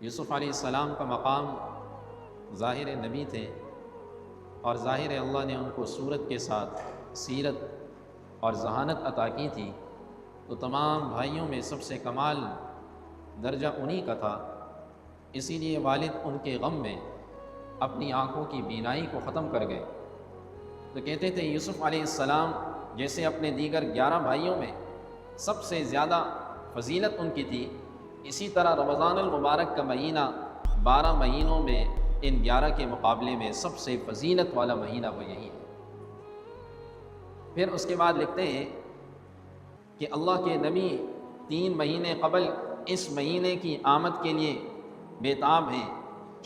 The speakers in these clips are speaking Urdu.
یوسف علیہ السلام کا مقام ظاہر نبی تھے، اور ظاہر اللہ نے ان کو صورت کے ساتھ سیرت اور ذہانت عطا کی تھی، تو تمام بھائیوں میں سب سے کمال درجہ انہی کا تھا۔ اسی لیے والد ان کے غم میں اپنی آنکھوں کی بینائی کو ختم کر گئے، تو کہتے تھے یوسف علیہ السلام جیسے اپنے دیگر 11 بھائیوں میں سب سے زیادہ فضیلت ان کی تھی، اسی طرح رمضان المبارک کا مہینہ 12 مہینوں میں ان 11 کے مقابلے میں سب سے فضیلت والا مہینہ وہ یہی ہے۔ پھر اس کے بعد لکھتے ہیں کہ اللہ کے نبی 3 مہینے قبل اس مہینے کی آمد کے لیے بےتاب ہیں،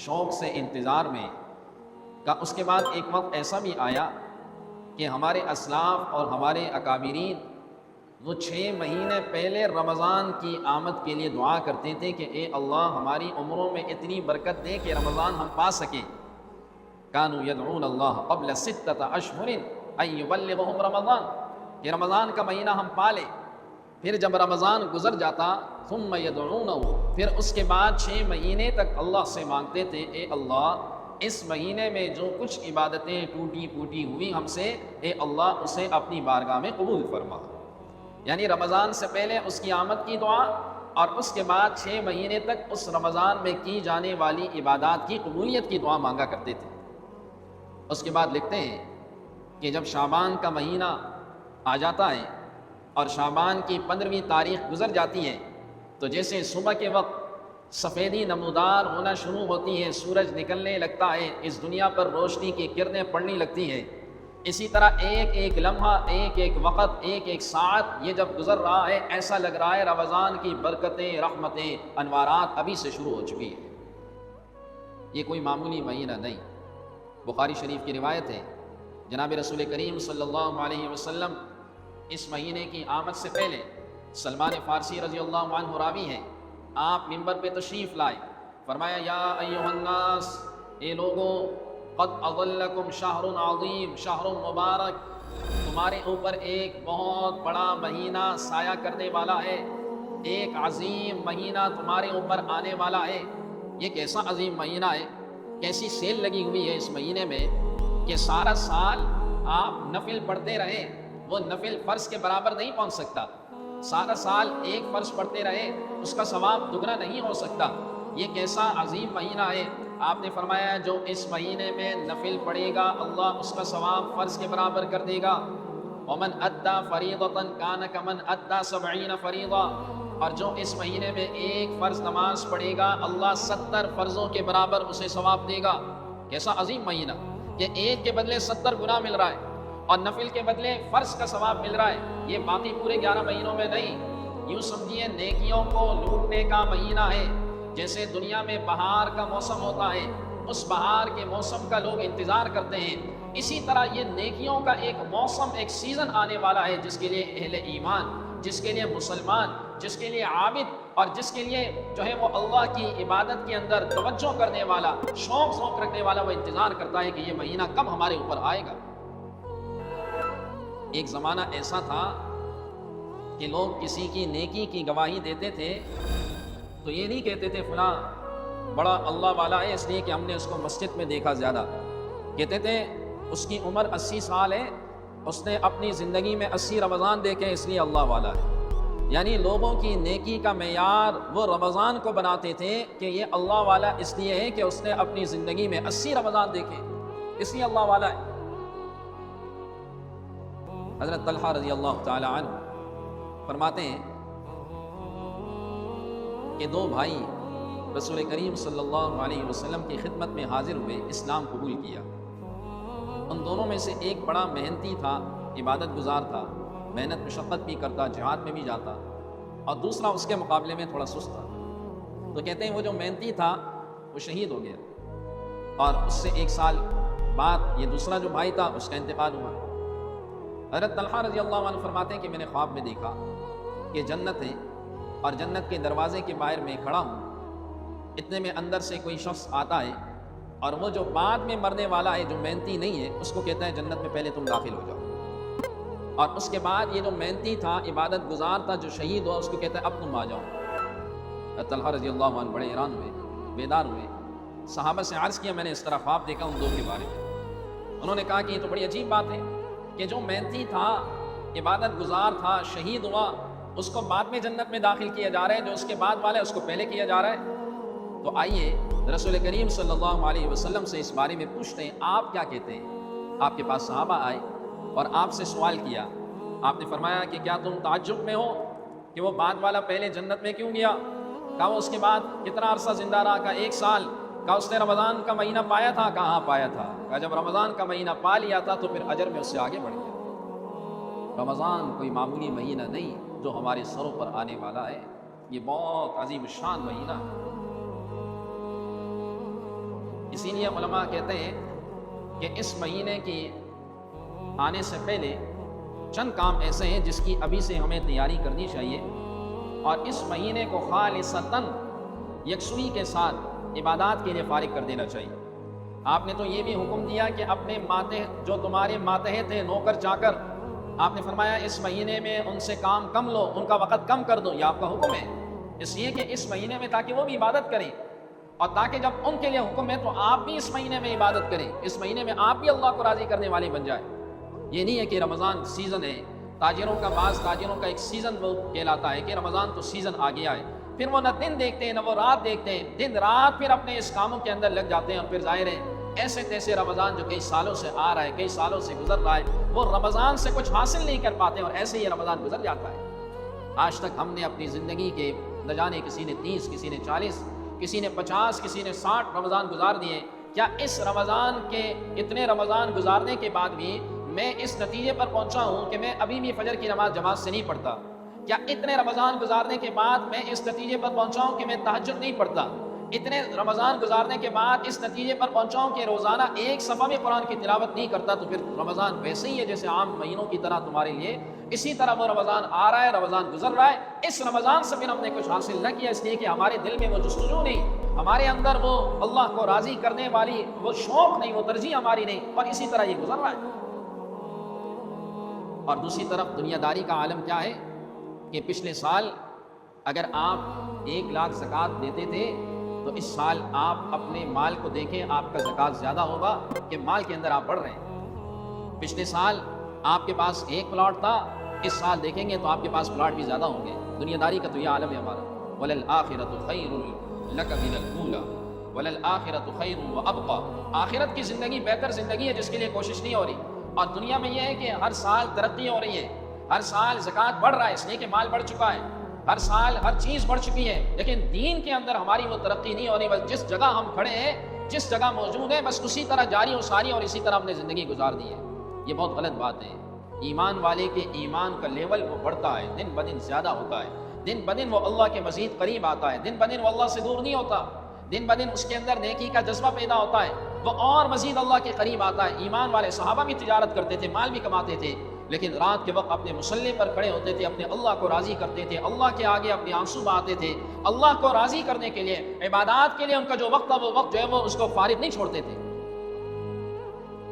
شوق سے انتظار میں کا۔ اس کے بعد ایک وقت ایسا بھی آیا کہ ہمارے اسلاف اور ہمارے اکابرین وہ 6 مہینے پہلے رمضان کی آمد کے لیے دعا کرتے تھے کہ اے اللہ ہماری عمروں میں اتنی برکت دے کہ رمضان ہم پا سکیں۔ کانوا یدعون اللہ قبل 6 اشہر ان یبلغہم رمضان، کہ رمضان کا مہینہ ہم پا لیں۔ پھر جب رمضان گزر جاتا ثم یدعونہ، پھر اس کے بعد 6 مہینے تک اللہ سے مانگتے تھے اے اللہ اس مہینے میں جو کچھ عبادتیں ٹوٹی پھوٹی ہوئی ہم سے، اے اللہ اسے اپنی بارگاہ میں قبول فرما۔ یعنی رمضان سے پہلے اس کی آمد کی دعا، اور اس کے بعد 6 مہینے تک اس رمضان میں کی جانے والی عبادات کی قبولیت کی دعا مانگا کرتے تھے۔ اس کے بعد لکھتے ہیں کہ جب شعبان کا مہینہ آ جاتا ہے اور شعبان کی 15ویں تاریخ گزر جاتی ہے، تو جیسے صبح کے وقت سفیدی نمودار ہونا شروع ہوتی ہے، سورج نکلنے لگتا ہے، اس دنیا پر روشنی کی کرنیں پڑنے لگتی ہیں، اسی طرح ایک ایک لمحہ، ایک ایک وقت، ایک ایک ساعت یہ جب گزر رہا ہے، ایسا لگ رہا ہے رمضان کی برکتیں، رحمتیں، انوارات ابھی سے شروع ہو چکی ہیں۔ یہ کوئی معمولی مہینہ نہیں۔ بخاری شریف کی روایت ہے، جناب رسول کریم صلی اللہ علیہ وسلم اس مہینے کی آمد سے پہلے، سلمان فارسی رضی اللہ عنہ راوی ہیں، آپ منبر پہ تشریف لائے، فرمایا یا ایھا الناس، اے لوگوں، قد اظلکم شہر عظیم، شہر مبارک، تمہارے اوپر ایک بہت بڑا مہینہ سایہ کرنے والا ہے، ایک عظیم مہینہ تمہارے اوپر آنے والا ہے۔ یہ کیسا عظیم مہینہ ہے، کیسی سیل لگی ہوئی ہے اس مہینے میں کہ سارا سال آپ نفل پڑھتے رہے، وہ نفل فرض کے برابر نہیں پہنچ سکتا۔ سارا سال ایک فرض پڑھتے رہے، اس کا ثواب دگنا نہیں ہو سکتا۔ یہ کیسا عظیم مہینہ ہے۔ آپ نے فرمایا جو اس مہینے میں نفل پڑھے گا اللہ اس کا ثواب فرض کے برابر کر دے گا۔ ومن ادى فریضۃ کان کمن ادى 70 فریضہ، اور جو اس مہینے میں ایک فرض نماز پڑھے گا اللہ 70 فرضوں کے برابر اسے ثواب دے گا۔ کیسا عظیم مہینہ کہ ایک کے بدلے 70 گنا مل رہا ہے، اور نفل کے بدلے فرض کا ثواب مل رہا ہے۔ یہ باقی پورے 11 مہینوں میں نہیں، یوں سمجھیے نیکیوں کو لوٹنے کا مہینہ ہے۔ جیسے دنیا میں بہار کا موسم ہوتا ہے، اس بہار کے موسم کا لوگ انتظار کرتے ہیں، اسی طرح یہ نیکیوں کا ایک موسم، ایک سیزن آنے والا ہے جس کے لیے اہل ایمان، جس کے لیے مسلمان، جس کے لیے عابد، اور جس کے لیے جو ہے وہ اللہ کی عبادت کے اندر توجہ کرنے والا، شوق ذوق رکھنے والا، وہ انتظار کرتا ہے کہ یہ مہینہ کب ہمارے اوپر آئے گا۔ ایک زمانہ ایسا تھا کہ لوگ کسی کی نیکی کی گواہی دیتے تھے تو یہ نہیں کہتے تھے فلاں بڑا اللہ والا ہے اس لیے کہ ہم نے اس کو مسجد میں دیکھا زیادہ، کہتے تھے اس کی عمر 80 سال ہے، اس نے اپنی زندگی میں 80 رمضان دیکھے اس لیے اللہ والا ہے۔ یعنی لوگوں کی نیکی کا معیار وہ رمضان کو بناتے تھے کہ یہ اللہ والا اس لیے ہے کہ اس نے اپنی زندگی میں 80 رمضان دیکھے، اس لیے اللہ والا ہے۔ حضرت طلحہ رضی اللہ تعالی عنہ فرماتے ہیں کہ 2 بھائی رسول کریم صلی اللہ علیہ وسلم کی خدمت میں حاضر ہوئے، اسلام قبول کیا۔ ان دونوں میں سے ایک بڑا محنتی تھا، عبادت گزار تھا، محنت مشقت بھی کرتا، جہاد میں بھی جاتا، اور دوسرا اس کے مقابلے میں تھوڑا سست تھا۔ تو کہتے ہیں وہ جو محنتی تھا وہ شہید ہو گیا، اور اس سے 1 سال بعد یہ دوسرا جو بھائی تھا اس کا انتقال ہوا۔ حضرت طلحہ رضی اللہ عنہ فرماتے ہیں کہ میں نے خواب میں دیکھا کہ جنت ہے، اور جنت کے دروازے کے باہر میں کھڑا ہوں، اتنے میں اندر سے کوئی شخص آتا ہے، اور وہ جو بعد میں مرنے والا ہے، جو محنتی نہیں ہے، اس کو کہتا ہے جنت میں پہلے تم داخل ہو جاؤ، اور اس کے بعد یہ جو محنتی تھا، عبادت گزار تھا، جو شہید ہوا، اس کو کہتا ہے اب تم آ جاؤ۔ طلحہ رضی اللہ عنہ بڑے حیران ہوئے، بیدار ہوئے، صحابہ سے عرض کیا میں نے اس طرح خواب دیکھا ان دو کے بارے میں۔ انہوں نے کہا کہ یہ تو بڑی عجیب بات ہے کہ جو محنتی تھا، عبادت گزار تھا، شہید ہوا، اس کو بعد میں جنت میں داخل کیا جا رہا ہے، جو اس کے بعد والا ہے اس کو پہلے کیا جا رہا ہے۔ تو آئیے رسول کریم صلی اللہ علیہ وسلم سے اس بارے میں پوچھتے ہیں، آپ کیا کہتے ہیں؟ آپ کے پاس صحابہ آئے اور آپ سے سوال کیا، آپ نے فرمایا کہ کیا تم تعجب میں ہو کہ وہ بعد والا پہلے جنت میں کیوں گیا؟ کہا وہ اس کے بعد کتنا عرصہ زندہ رہا؟ کہا 1 سال۔ کہا اس نے رمضان کا مہینہ پایا تھا؟ کہا ہاں پایا تھا۔ کہا جب رمضان کا مہینہ پا لیا تھا تو پھر اجر میں اس سے آگے بڑھ گیا۔ رمضان کوئی معمولی مہینہ نہیں جو ہمارے سروں پر آنے والا ہے، یہ بہت عظیم الشان مہینہ ہے۔ اسی لیے علماء کہتے ہیں کہ اس مہینے کی آنے سے پہلے چند کام ایسے ہیں جس کی ابھی سے ہمیں تیاری کرنی چاہیے، اور اس مہینے کو خالصتاً یکسوئی کے ساتھ عبادات کے لیے فارغ کر دینا چاہیے۔ آپ نے تو یہ بھی حکم دیا کہ اپنے جو تمہارے ماتحت تھے، نوکر چاکر، آپ نے فرمایا اس مہینے میں ان سے کام کم لو، ان کا وقت کم کر دو، یہ آپ کا حکم ہے، اس لیے کہ اس مہینے میں تاکہ وہ بھی عبادت کریں، اور تاکہ جب ان کے لیے حکم ہے تو آپ بھی اس مہینے میں عبادت کریں، اس مہینے میں آپ بھی اللہ کو راضی کرنے والے بن جائیں۔ یہ نہیں ہے کہ رمضان سیزن ہے، تاجروں کا بعض تاجروں کا ایک سیزن وہ کہلاتا ہے کہ رمضان تو سیزن آ گیا ہے، پھر وہ نہ دن دیکھتے ہیں نہ وہ رات دیکھتے ہیں، دن رات پھر اپنے اس کاموں کے اندر لگ جاتے ہیں، اور پھر ظاہر ہے ایسے تیسے رمضان جو کئی سالوں سے آ رہا ہے، کئی سالوں سے گزر رہا ہے، وہ رمضان سے کچھ حاصل نہیں کر پاتے اور ایسے ہی رمضان گزر جاتا ہے۔ آج تک ہم نے اپنی زندگی کے نہ جانے کسی نے 30، کسی نے 40، کسی نے 50، کسی نے 60 رمضان گزار دیے۔ کیا اس رمضان کے اتنے رمضان گزارنے کے بعد بھی میں اس نتیجے پر پہنچا ہوں کہ میں ابھی بھی فجر کی نماز جماعت سے نہیں پڑھتا؟ کیا اتنے رمضان گزارنے کے بعد میں اس نتیجے پر پہنچا ہوں کہ میں تہجد نہیں پڑھتا؟ اتنے رمضان گزارنے کے بعد اس نتیجے پر پہنچا ہوں کہ روزانہ ایک صفحہ بھی قرآن کی تلاوت نہیں کرتا؟ تو پھر رمضان ویسے ہی ہے جیسے عام مہینوں کی طرح تمہارے لیے، اسی طرح وہ رمضان آ رہا ہے، رمضان گزر رہا ہے، اس رمضان سے پھر ہم نے کچھ حاصل نہ کیا، اس لیے کہ ہمارے دل میں وہ جستجو نہیں، ہمارے اندر وہ اللہ کو راضی کرنے والی وہ شوق نہیں، وہ ترجیح ہماری نہیں، اور اسی طرح یہ گزر رہا ہے۔ اور دوسری طرف دنیا داری کا عالم کیا ہے کہ پچھلے سال اگر آپ 1 لاکھ زکوٰۃ دیتے تھے تو اس سال آپ اپنے مال کو دیکھیں، آپ کا زکوٰۃ زیادہ ہوگا کہ مال کے اندر آپ بڑھ رہے ہیں۔ پچھلے سال آپ کے پاس 1 پلاٹ تھا، اس سال دیکھیں گے تو آپ کے پاس پلاٹ بھی زیادہ ہوں گے۔ دنیا داری کا تو یہ عالم ہے ہمارا۔ وَلَلْآخِرَةُ خَيْرٌ لَكَ مِنَ الْأُولَىٰ وَلَلْآخِرَةُ خَيْرٌ وَأَبْقَىٰ۔ آخرت کی زندگی بہتر زندگی ہے جس کے لیے کوشش نہیں ہو رہی، اور دنیا میں یہ ہے کہ ہر سال ترقی ہو رہی ہے، ہر سال زکوٰۃ بڑھ رہا ہے اس لیے کہ مال بڑھ چکا ہے، ہر سال ہر چیز بڑھ چکی ہے، لیکن دین کے اندر ہماری وہ ترقی نہیں ہو رہی۔ بس جس جگہ ہم کھڑے ہیں، جس جگہ موجود ہیں، بس اسی طرح جاری و ساری اور اسی طرح ہم نے زندگی گزار دی ہے۔ یہ بہت غلط بات ہے۔ ایمان والے کے ایمان کا لیول وہ بڑھتا ہے، دن بدن زیادہ ہوتا ہے، دن بدن وہ اللہ کے مزید قریب آتا ہے، دن بدن وہ اللہ سے دور نہیں ہوتا، دن بدن اس کے اندر نیکی کا جذبہ پیدا ہوتا ہے، وہ اور مزید اللہ کے قریب آتا ہے۔ ایمان والے صحابہ بھی تجارت کرتے تھے، مال بھی کماتے تھے، لیکن رات کے وقت اپنے مصلی پر کھڑے ہوتے تھے، اپنے اللہ کو راضی کرتے تھے، اللہ کے آگے اپنے آنسو بہاتے تھے، اللہ کو راضی کرنے کے لیے، عبادات کے لیے ان کا جو وقت تھا وہ وقت جو ہے وہ اس کو فارغ نہیں چھوڑتے تھے۔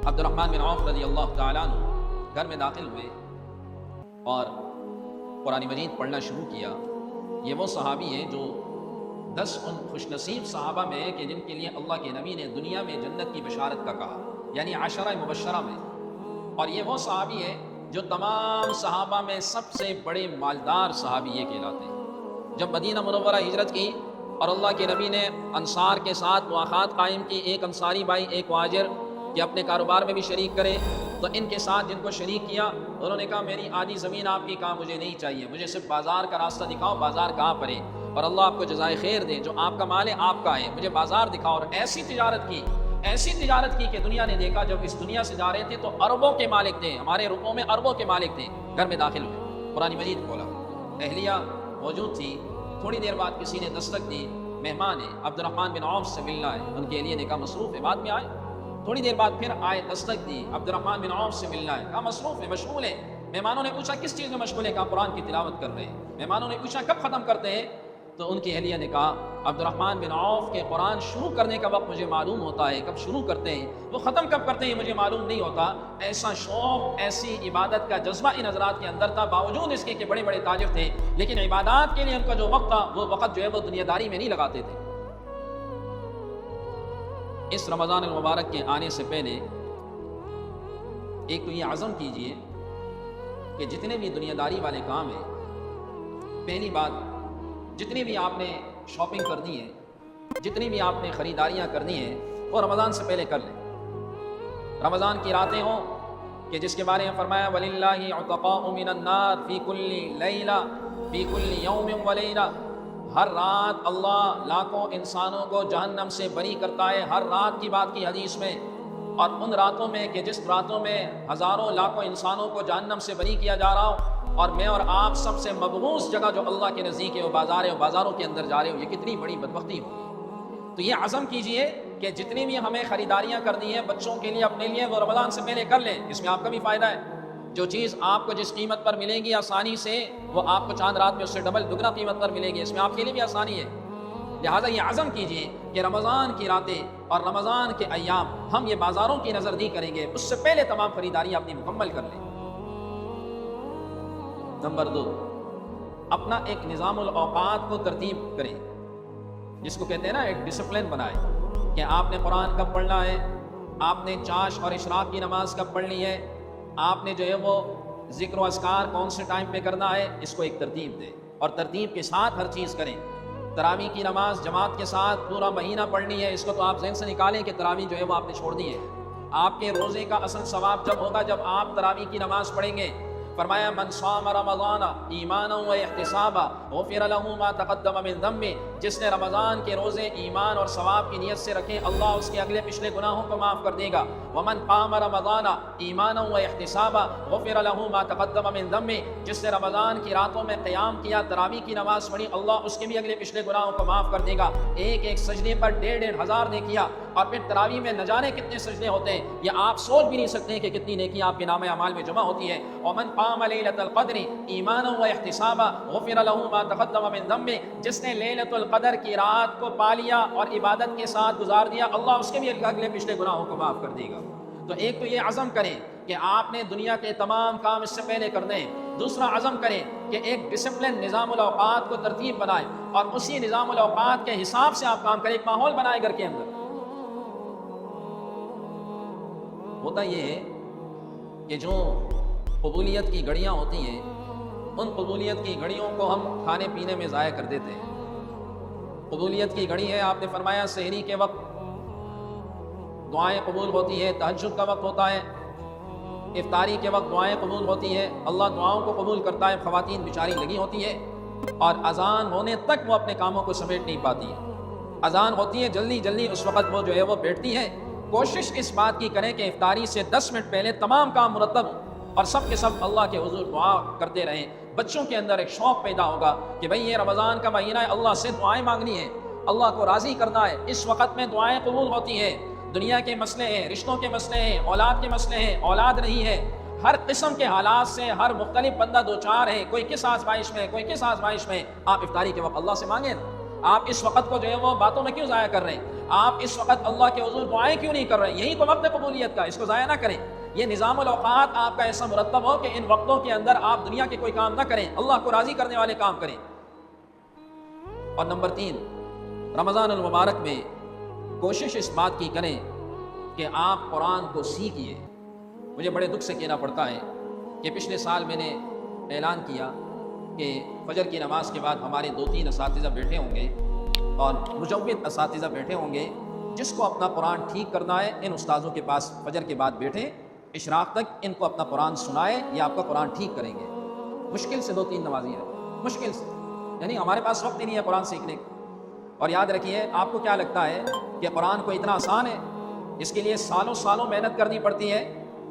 عبد الرحمن بن عوف رضی اللہ تعالیٰ عنہ گھر میں داخل ہوئے اور قرآن مجید پڑھنا شروع کیا۔ یہ وہ صحابی ہیں جو 10 ان خوش نصیب صحابہ میں ہیں کہ جن کے لیے اللہ کے نبی نے دنیا میں جنت کی بشارت کا کہا، یعنی 10 مبشرہ میں، اور یہ وہ صحابی ہے جو تمام صحابہ میں سب سے بڑے مالدار صحابی یہ کہلاتے ہیں۔ جب مدینہ منورہ ہجرت کی اور اللہ کے نبی نے انصار کے ساتھ مواخات قائم کی، ایک انصاری بھائی ایک مہاجر کہ اپنے کاروبار میں بھی شریک کرے، تو ان کے ساتھ جن کو شریک کیا انہوں نے کہا میری آدھی زمین آپ کی، کہا مجھے نہیں چاہیے، مجھے صرف بازار کا راستہ دکھاؤ، بازار کہاں پر ہے، اور اللہ آپ کو جزائے خیر دے، جو آپ کا مال ہے آپ کا ہے، مجھے بازار دکھاؤ۔ اور ایسی تجارت کی کہ دنیا نے دیکھا جب اس دنیا سے جا رہے تھے تو اربوں کے مالک تھے، ہمارے روپوں میں اربوں کے مالک تھے۔ گھر میں داخل ہوئے، قرآن مجید کھولا، اہلیہ موجود تھی، تھوڑی دیر بعد کسی نے دستک دی، مہمان ہے، عبد الرحمن بن عوف سے ملنا ہے، ان کے اہلیہ نے کہا مصروف ہے، بعد میں آئے۔ تھوڑی دیر بعد پھر آئے، دستک دی، عبد الرحمن بن عوف سے ملنا ہے، کہا مصروف ہے، مشغول ہے۔ مہمانوں نے پوچھا کس چیز میں مشغول ہے، کہا قرآن کی تلاوت کر رہے ہیں۔ مہمانوں نے پوچھا کب ختم کرتے ہیں، تو ان کی اہلیہ نے کہا عبد الرحمن بن عوف کے قرآن شروع کرنے کا وقت مجھے معلوم ہوتا ہے، کب شروع کرتے ہیں، وہ ختم کب کرتے ہیں مجھے معلوم نہیں ہوتا۔ ایسا شوق، ایسی عبادت کا جذبہ ان حضرات کے اندر تھا، باوجود اس کے کہ بڑے بڑے تاجر تھے، لیکن عبادات کے لیے ان کا جو وقت تھا وہ وقت جو ہے وہ دنیا داری میں نہیں لگاتے تھے۔ اس رمضان المبارک کے آنے سے پہلے ایک تو یہ عزم کیجئے کہ جتنے بھی دنیا داری والے کام ہیں، پہلی بات جتنی بھی آپ نے شاپنگ کرنی ہے، جتنی بھی آپ نے خریداریاں کرنی ہیں، وہ رمضان سے پہلے کر لیں۔ رمضان کی راتیں ہوں کہ جس کے بارے میں فرمایا وَلِلَّهِ عُتَقَاءُ مِنَ النَّارِ فِي كُلِّ لَيْلَةٍ فِي كُلِّ يَوْمٍ وَلَيْلَةٍ، ہر رات اللہ لاکھوں انسانوں کو جہنم سے بری کرتا ہے۔ ہر رات کی بات کی حدیث میں، اور ان راتوں میں کہ جس راتوں میں ہزاروں لاکھوں انسانوں کو جہنم سے بری کیا جا رہا ہو، اور میں اور آپ سب سے مبغوث جگہ جو اللہ کے نزدیک ہے وہ بازار ہے، وہ بازاروں کے اندر جا رہے ہو، یہ کتنی بڑی بدبختی ہو۔ تو یہ عزم کیجئے کہ جتنی بھی ہمیں خریداریاں کرنی ہیں بچوں کے لیے، اپنے لیے، وہ رمضان سے پہلے کر لیں۔ اس میں آپ کا بھی فائدہ ہے۔ جو چیز آپ کو جس قیمت پر ملے گی آسانی سے، وہ آپ کو چاند رات میں اس سے ڈبل دگنا قیمت پر ملے گی۔ اس میں آپ کے لیے بھی آسانی ہے۔ لہٰذا یہ عزم کیجئے کہ رمضان کی راتیں اور رمضان کے ایام ہم یہ بازاروں کی نظردی کریں گے، اس سے پہلے تمام خریداریاں اپنی مکمل کر لیں۔ نمبر 2، اپنا ایک نظام الاوقات کو ترتیب کریں، جس کو کہتے ہیں نا ایک ڈسپلن بنائیں کہ آپ نے قرآن کب پڑھنا ہے، آپ نے چاش اور اشراق کی نماز کب پڑھنی ہے، آپ نے جو ہے وہ ذکر و اذکار کون سے ٹائم پہ کرنا ہے، اس کو ایک ترتیب دیں اور ترتیب کے ساتھ ہر چیز کریں۔ تراویح کی نماز جماعت کے ساتھ پورا مہینہ پڑھنی ہے، اس کو تو آپ ذہن سے نکالیں کہ تراویح جو ہے وہ آپ نے چھوڑ دی ہے۔ آپ کے روزے کا اصل ثواب جب ہوگا جب آپ تراویح کی نماز پڑھیں گے۔ فرمایا من صام رمضان ایمانا و احتسابا غفر له ما تقدم من ذنبه، جس نے رمضان کے روزے ایمان اور ثواب کی نیت سے رکھے، اللہ اس کے اگلے پچھلے گناہوں کو معاف کر دے گا۔ ومن قام رمضان ایمانا و احتسابا غفر له ما تقدم من ذنبه، جس نے رمضان کی راتوں میں قیام کیا، تراویح کی نماز پڑھی، اللہ اس کے بھی اگلے پچھلے گناہوں کو معاف کر دے گا۔ ایک ایک سجدے پر 1,500 نے کیا، اور پھر تراویح میں نہ جانے کتنے سجدے ہوتے ہیں، یہ آپ سوچ بھی نہیں سکتے کہ کتنی نیکیاں آپ کے نامہ اعمال میں جمع ہوتی ہیں۔ ومن قام لیلۃ القدر ایمانا و احتسابا غفر له ما تقدم من ذنبه، جس نے لیلۃ القدر کی رات کو پا لیا اور عبادت کے ساتھ گزار دیا، اللہ اس کے بھی اگلے پچھلے گناہوں کو معاف کر دے گا۔ تو ایک تو یہ عزم کریں کہ آپ نے دنیا کے تمام کام اس سے پہلے کرنے ہیں۔ دوسرا عزم کریں کہ ایک ڈسپلن نظام الاوقات کو ترتیب بنائیں، اور اسی نظام الاوقات کے حساب سے آپ کام کریں، ایک ماحول بنائیں گھر کے اندر۔ ہوتا یہ ہے کہ جو قبولیت کی گھڑیاں ہوتی ہیں، ان قبولیت کی گھڑیوں کو ہم کھانے پینے میں ضائع کر دیتے ہیں۔ قبولیت کی گھڑی ہے، آپ نے فرمایا سحری کے وقت دعائیں قبول ہوتی ہے، تہجد کا وقت ہوتا ہے، افطاری کے وقت دعائیں قبول ہوتی ہے، اللہ دعاؤں کو قبول کرتا ہے۔ خواتین بیچاری لگی ہوتی ہے اور اذان ہونے تک وہ اپنے کاموں کو سمیٹ نہیں پاتی ہے۔ اذان ہوتی ہے، جلدی جلدی اس وقت وہ جو ہے وہ بیٹھتی ہے۔ کوشش اس بات کی کریں کہ افطاری سے 10 منٹ پہلے تمام کام مرتب ہوں، اور سب کے سب اللہ کے حضور دعا کرتے رہیں۔ بچوں کے اندر ایک شوق پیدا ہوگا کہ بھئی یہ رمضان کا مہینہ ہے، اللہ سے دعائیں مانگنی ہے، اللہ کو راضی کرنا ہے۔ اس وقت میں دعائیں قبول ہوتی ہیں۔ دنیا کے مسئلے ہیں، رشتوں کے مسئلے ہیں، اولاد کے مسئلے ہیں، اولاد نہیں ہے، ہر قسم کے حالات سے ہر مختلف بندہ دو چار ہے، کوئی کس آزمائش میں، کوئی کس آزمائش میں، آپ افطاری کے وقت اللہ سے مانگیں نا۔ آپ اس وقت کو جو ہے وہ باتوں میں کیوں ضائع کر رہے ہیں؟ آپ اس وقت اللہ کے حضور دعائیں کیوں نہیں کر رہے ہیں؟ یہی تو وقت ہے قبولیت کا، اس کو ضائع نہ کریں۔ یہ نظام الاوقات آپ کا ایسا مرتب ہو کہ ان وقتوں کے اندر آپ دنیا کے کوئی کام نہ کریں، اللہ کو راضی کرنے والے کام کریں۔ اور نمبر 3، رمضان المبارک میں کوشش اس بات کی کریں کہ آپ قرآن کو سیکھیے۔ مجھے بڑے دکھ سے کہنا پڑتا ہے کہ پچھلے سال میں نے اعلان کیا کہ فجر کی نماز کے بعد ہمارے 2-3 اساتذہ بیٹھے ہوں گے اور مجود اساتذہ بیٹھے ہوں گے، جس کو اپنا قرآن ٹھیک کرنا ہے ان استاذوں کے پاس فجر کے بعد بیٹھیں، اشراق تک ان کو اپنا قرآن سنائے، یہ آپ کا قرآن ٹھیک کریں گے۔ مشکل سے 2-3 نمازی ہیں، مشکل سے، یعنی ہمارے پاس وقت ہی نہیں ہے قرآن سیکھنے کا۔ اور یاد رکھیے، آپ کو کیا لگتا ہے کہ قرآن کو اتنا آسان ہے؟ اس کے لیے سالوں سالوں محنت کرنی پڑتی ہے۔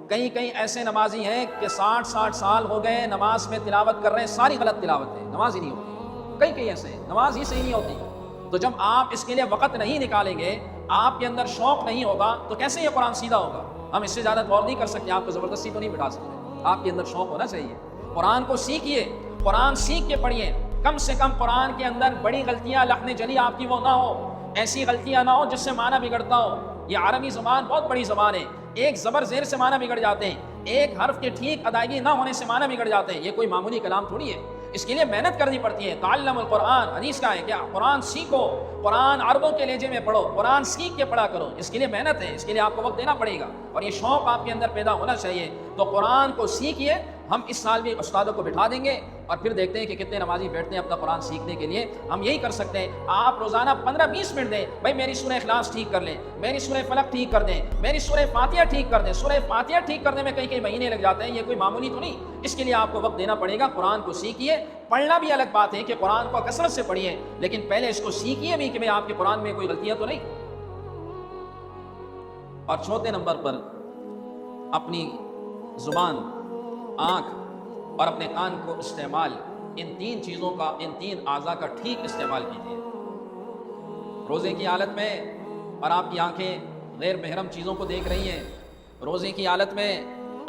کئی ایسے نمازی ہیں کہ 60 سال ہو گئے نماز میں تلاوت کر رہے ہیں، ساری غلط تلاوت ہے، نماز ہی نہیں ہوتی۔ کئی ایسے ہیں نماز ہی صحیح نہیں ہوتی۔ تو جب آپ اس کے لیے وقت نہیں نکالیں گے، آپ کے اندر شوق نہیں ہوگا، تو کیسے یہ قرآن سیدھا ہوگا؟ ہم اس سے زیادہ غور نہیں کر سکتے، آپ کو زبردستی تو نہیں بٹھا سکتے۔ آپ کے اندر شوق ہونا چاہیے، قرآن کو سیکھیے، قرآن سیکھ کے پڑھیے۔ کم سے کم قرآن کے اندر بڑی غلطیاں لخن جلی آپ کی وہ نہ ہو، ایسی غلطیاں نہ ہو جس سے معنی بگڑتا ہو۔ یہ عربی زبان بہت بڑی زبان ہے، ایک زبر زیر سے معنی بگڑ جاتے ہیں، ایک حرف کے ٹھیک ادائیگی نہ ہونے سے معنی بگڑ جاتے ہیں۔ یہ کوئی معمولی کلام تھوڑی ہے، اس کے لیے محنت کرنی پڑتی ہے. تعلم القرآن، حدیث کا ہے کیا، قرآن سیکھو، قرآن عربوں کے لہجے میں پڑھو، قرآن سیکھ کے پڑھا کرو. اس کے لیے محنت ہے، اس کے لیے آپ کو وقت دینا پڑے گا اور یہ شوق آپ کے اندر پیدا ہونا چاہیے. تو قرآن کو سیکھیے. ہم اس سال بھی استادوں کو بٹھا دیں گے اور پھر دیکھتے ہیں کہ کتنے نمازی بیٹھتے ہیں اپنا قرآن سیکھنے کے لیے. ہم یہی کر سکتے ہیں. آپ روزانہ 15-20 منٹ دیں. بھائی میری سورہ اخلاص ٹھیک کر لیں، میری سورہ فلق ٹھیک کر دیں، میری سورہ فاتحہ ٹھیک کر دیں. سورہ فاتحہ ٹھیک کرنے میں کئی مہینے لگ جاتے ہیں، یہ کوئی معمولی تو نہیں. اس کے لیے آپ کو وقت دینا پڑے گا. قرآن کو سیکھیے. پڑھنا بھی الگ بات ہے کہ قرآن کو کثرت سے پڑھیے، لیکن پہلے اس کو سیکھیے بھی کہ بھائی آپ کے قرآن میں کوئی غلطیاں تو نہیں. اور چوتھے نمبر پر اپنی زبان، آنکھ اور اپنے کان کو استعمال، ان 3 چیزوں کا، ان 3 اعضاء کا ٹھیک استعمال کیجیے. روزے کی حالت میں اور آپ کی آنکھیں غیر محرم چیزوں کو دیکھ رہی ہیں. روزے کی حالت میں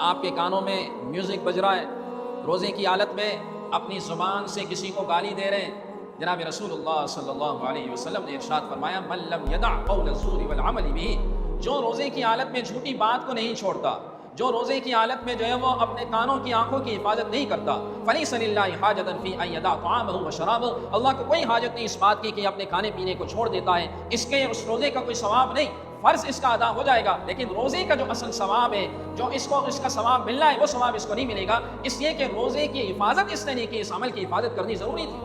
آپ کے کانوں میں میوزک بج رہا ہے. روزے کی حالت میں اپنی زبان سے کسی کو گالی دے رہے ہیں. جناب رسول اللہ صلی اللہ علیہ وسلم نے ارشاد فرمایا من لم یدع قول الزور والعمل به، جو روزے کی حالت میں جھوٹی بات کو نہیں چھوڑتا، جو روزے کی حالت میں جو ہے وہ اپنے کانوں کی، آنکھوں کی حفاظت نہیں کرتا، فلیس للہ حاجۃ فی ان یدع طعامہ وشرابہ، اللہ کو کوئی حاجت نہیں اس بات کی کہ اپنے کھانے پینے کو چھوڑ دیتا ہے. اس کے اس روزے کا کوئی ثواب نہیں. فرض اس کا ادا ہو جائے گا، لیکن روزے کا جو اصل ثواب ہے، جو اس کا ثواب ملنا ہے، وہ ثواب اس کو نہیں ملے گا. اس لیے کہ روزے کی حفاظت اس نے نہیں کی، اس عمل کی حفاظت کرنی ضروری تھی.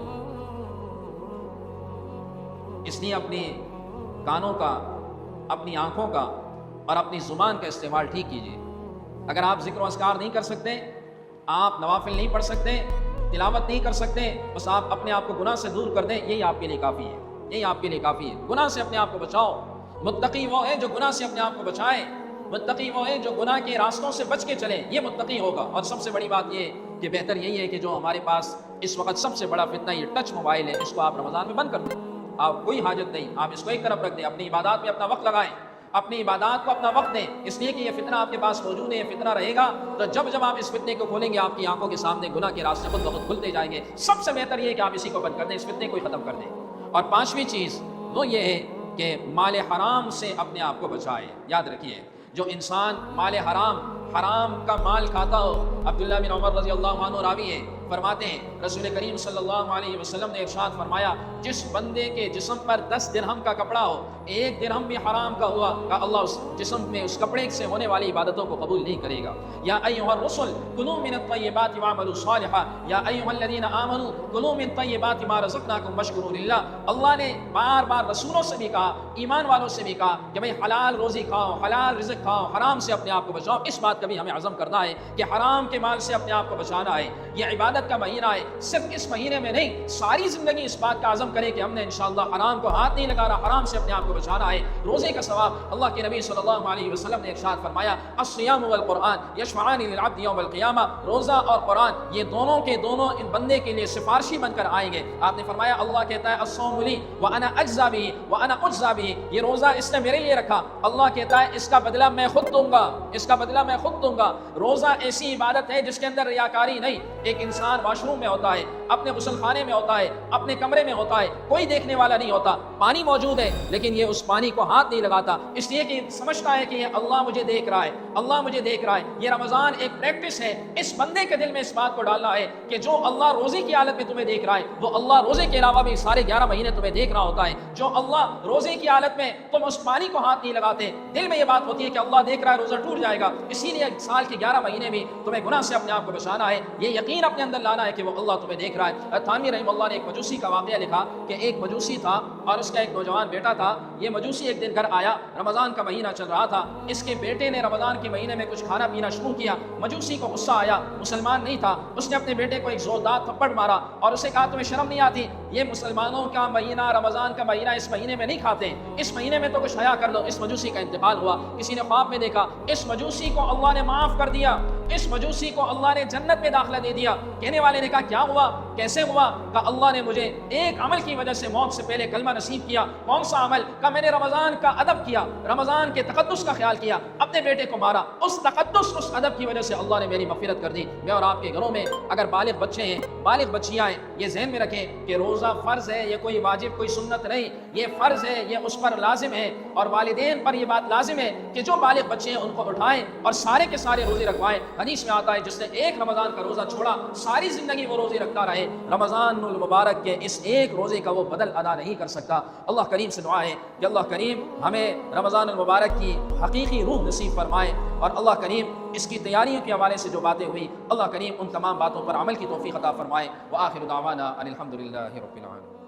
اس لیے اپنی کانوں کا، اپنی آنکھوں کا اور اپنی زبان کا استعمال ٹھیک کیجیے. اگر آپ ذکر و اذکار نہیں کر سکتے، آپ نوافل نہیں پڑھ سکتے، تلاوت نہیں کر سکتے، بس آپ اپنے آپ کو گناہ سے دور کر دیں، یہی آپ کے لیے کافی ہے. یہی آپ کے لیے کافی ہے. گناہ سے اپنے آپ کو بچاؤ. متقی وہ ہے جو گناہ سے اپنے آپ کو بچائے. متقی وہ ہے جو گناہ کے راستوں سے بچ کے چلے. یہ متقی ہوگا. اور سب سے بڑی بات یہ کہ بہتر یہی ہے کہ جو ہمارے پاس اس وقت سب سے بڑا فتنہ یہ ٹچ موبائل ہے، اس کو آپ رمضان میں بند کر دیں. آپ کوئی حاجت نہیں، آپ اس کو ایک طرف رکھ دیں. اپنی عبادات میں اپنا وقت لگائیں، اپنی عبادات کو اپنا وقت دیں. اس لیے کہ یہ فتنہ آپ کے پاس موجود ہے. یہ فتنہ رہے گا تو جب آپ اس فتنے کو کھولیں گے، آپ کی آنکھوں کے سامنے گناہ کے راستے خود بخود کھلتے جائیں گے. سب سے بہتر یہ ہے کہ آپ اسی کو بند کر دیں، اس فتنے کو ختم کر دیں. اور 5ویں چیز وہ یہ ہے کہ مال حرام سے اپنے آپ کو بچائے. یاد رکھیے، جو انسان مال حرام کا مال کھاتا ہو، عبداللہ بن عمر رضی اللہ عنہ راوی ہے، فرماتے ہیں رسول کریم صلی اللہ علیہ وسلم نے ارشاد فرمایا، جس بندے کے جسم پر 10 درہم کا کپڑا ہو، 1 درہم بھی حرام کا ہوا، کہ اللہ اس جسم میں اس کپڑے سے ہونے والی عبادتوں کو قبول نہیں کرے گا. یا ایھا الرسل کلوا من الطیبات واعملوا صالحا یا ایھا الذین آمنوا کلوا من طیبات ما رزقناکم واشکروا للہ. اللہ نے بار بار رسولوں سے بھی کہا، ایمان والوں سے بھی کہا کہ بھئی حلال روزی کھاؤ، حلال رزق کھاؤ، حرام سے اپنے آپ کو بچاؤ. اس بات کا بھی ہمیں عزم کرنا ہے کہ حرام کے مال سے اپنے آپ کو بچانا ہے. یہ عبادت کا مہینہ ہے، صرف اس مہینے میں نہیں، ساری زندگی اس بات کا عزم کرے کہ ہم نے انشاءاللہ حرام کو ہاتھ نہیں لگانا، حرام سے اپنے آپ کو بچانا ہے. روزے کا ثواب اللہ کے نبی صلی اللہ علیہ وسلم نے ارشاد فرمایا، الصیام والقرآن یشفعان للعبد یوم القیامہ. روزہ اور قرآن یہ دونوں کے دونوں ان بندے کے لیے سفارشی بن کر آئیں گے. آپ نے فرمایا، اللہ کہتا ہے الصوم لی وانا اجزا بہ وانا اجزا بہ. یہ روزہ اس نے میرے لیے رکھا، اللہ کہتا ہے اس کا بدلہ میں خود دوں گا، اس کا بدلہ میں خود دوں گا. روزہ ایسی عبادت ہے جس کے اندر ریاکاری نہیں. ایک انسان واش روم میں ہوتا ہے، اپنے غسل خانے میں ہوتا ہے، اپنے کمرے میں ہوتا ہے، کوئی دیکھنے والا نہیں ہوتا، پانی موجود ہے لیکن یہ اس پانی کو ہاتھ نہیں لگاتا، اس لیے کہ سمجھتا ہے کہ یہ اللہ مجھے دیکھ رہا ہے، اللہ مجھے دیکھ رہا ہے. یہ رمضان ایک پریکٹس ہے. اس بندے کے دل میں اس بات کو ڈالنا ہے کہ جو اللہ روزے کی حالت میں تمہیں دیکھ رہا ہے، وہ اللہ روزے کے علاوہ بھی سارے 11 مہینے تمہیں دیکھ رہا ہوتا ہے. جو اللہ روزے کی حالت میں تم اس پانی کو ہاتھ نہیں لگاتے، دل میں یہ بات ہوتی ہے کہ اللہ دیکھ رہا ہے، روزہ ٹوٹ جائے گا. اسی لیے سال کے 11 مہینے بھی تمہیں گناہ سے اپنے آپ کو بچانا ہے. یہ یقین اپنے اندر لانا ہے کہ وہ اللہ تمہیں دیکھ رہا ہے. تھانوی رحمہ اللہ نے ایک مجوسی کا واقعہ لکھا کہ ایک مجوسی تھا اور اس کا ایک نوجوان بیٹا تھا. یہ مجوسی ایک دن گھر آیا، رمضان کا مہینہ چل رہا تھا. اس کے بیٹے نے رمضان کے مہینے میں کچھ کھانا پینا شروع کیا. مجوسی کو غصہ آیا، مسلمان نہیں تھا. اس نے اپنے بیٹے کو ایک زوردار تھپڑ مارا اور اسے کہا، تمہیں شرم نہیں آتی؟ یہ مسلمانوں کا مہینہ، رمضان کا مہینہ، اس مہینے میں نہیں کھاتے، اس مہینے میں تو کچھ حیا کر لو. اس مجوسی کا انتقال ہوا. کسی نے خواب میں دیکھا، اس مجوسی کو اللہ نے معاف کر دیا، اس مجوسی کو اللہ نے جنت میں داخلہ دے دیا. کہنے والے نے کہا، کیا ہوا، کیسے ہوا؟ کہ اللہ نے مجھے ایک عمل کی وجہ سے موت سے پہلے کلمہ نصیب کیا. کون سا عمل؟ کہ میں نے رمضان کا ادب کیا، رمضان کے تقدس کا خیال کیا، اپنے بیٹے کو مارا. اس تقدس، اس ادب کی وجہ سے اللہ نے میری مغفرت کر دی. میں اور آپ کے گھروں میں اگر بالغ بچے ہیں، بالغ بچیاں ہیں، یہ ذہن میں رکھیں کہ روزہ فرض ہے، یہ کوئی واجب کوئی سنت نہیں، یہ فرض ہے، یہ اس پر لازم ہے، اور والدین پر یہ بات لازم ہے کہ جو بالغ بچے ہیں ان کو اٹھائیں اور سارے کے سارے روزے رکھوائیں۔ حدیث میں آتا ہے جس نے ایک رمضان کا روزہ چھوڑا ساری زندگی وہ روزے رکھتا رہے، رمضان المبارک کے اس ایک روزے کا وہ بدل ادا نہیں کر سکتا۔ اللہ کریم سے دعا ہے کہ اللہ کریم ہمیں رمضان المبارک کی حقیقی روح نصیب فرمائے، اور اللہ کریم اس کی تیاریوں کے حوالے سے جو باتیں ہوئی اللہ کریم ان تمام باتوں پر عمل کی توفیق عطا فرمائے۔ وآخر دعوانا ان الحمد للہ رب العالمین۔